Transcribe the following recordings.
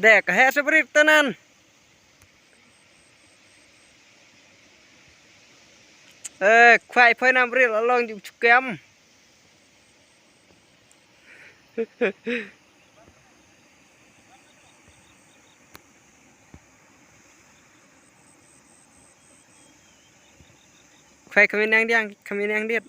để cả hệ sắp rít tên ăn khoai phơi nam rít là lòng chụp kem khoai kami nang điên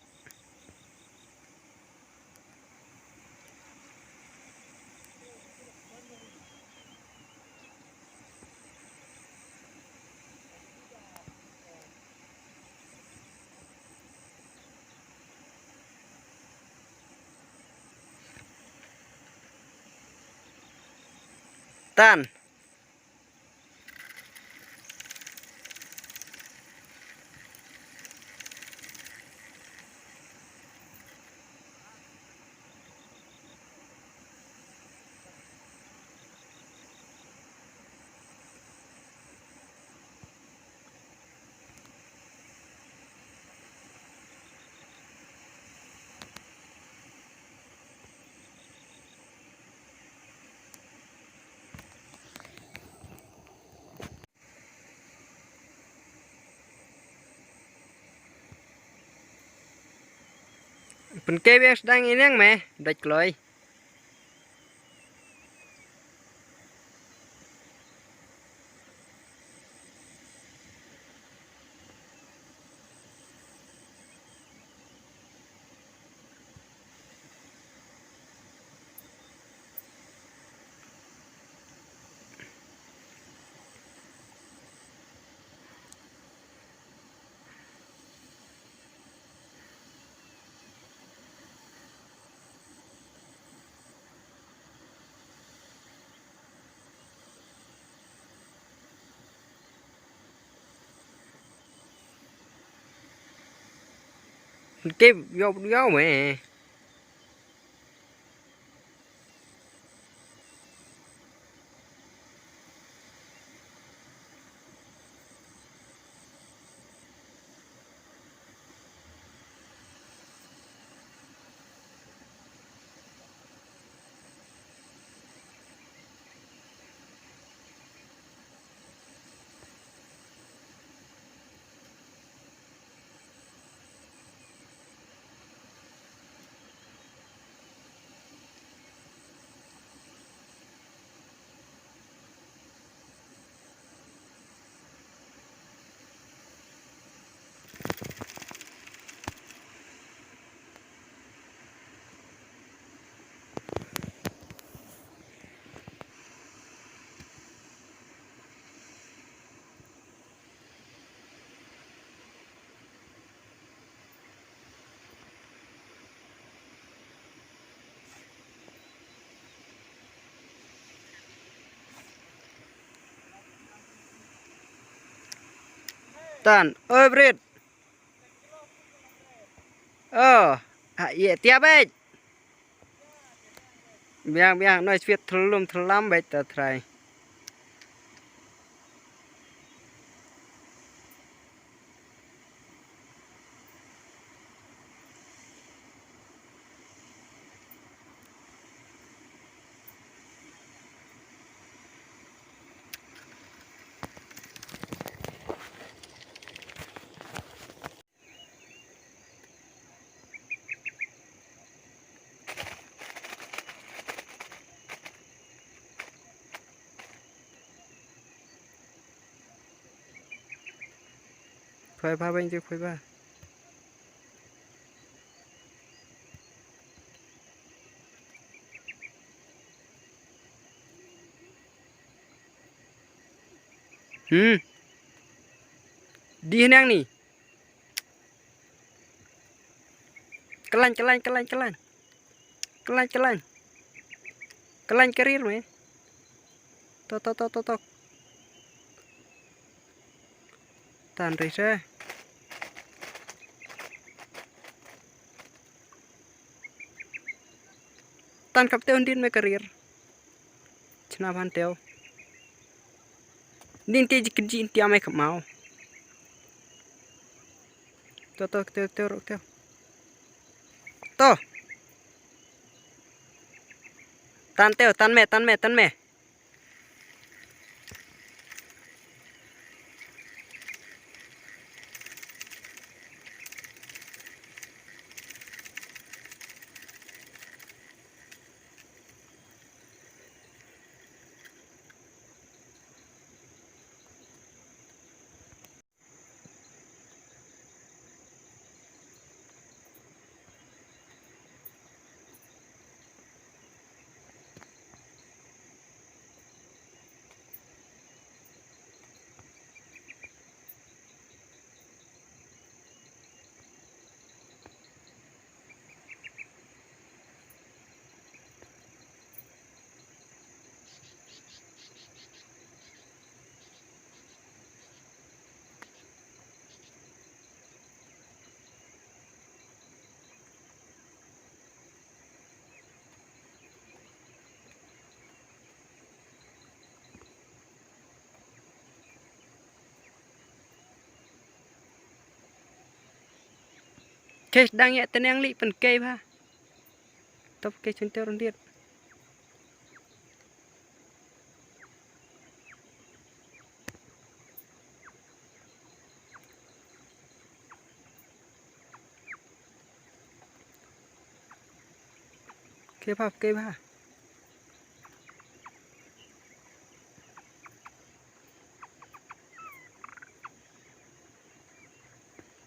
tan phần kê biết đang in ngang mẹ đạch lối phần kê vô mẹ tan ơi Brit iya tiap biang nói chuyện thlum bait ta try khoai ba bên chứ khoai ba đi nang nih kelan karir meh tok tan rồi sao tan kap teo din me karir chna ban teo din te jikji ti ame khamau to tan teo tan me Case đang nhẹ tên yang li pen kei ba. Top case center orang dia. Kei ba.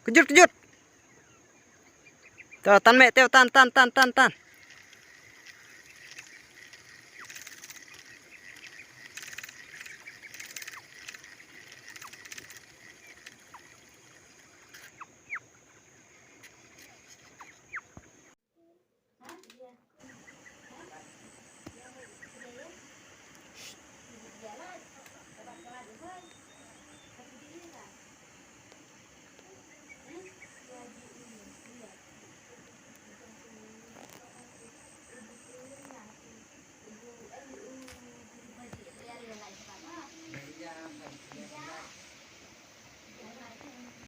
Kejut. Tuh, tan mẹ teo tan.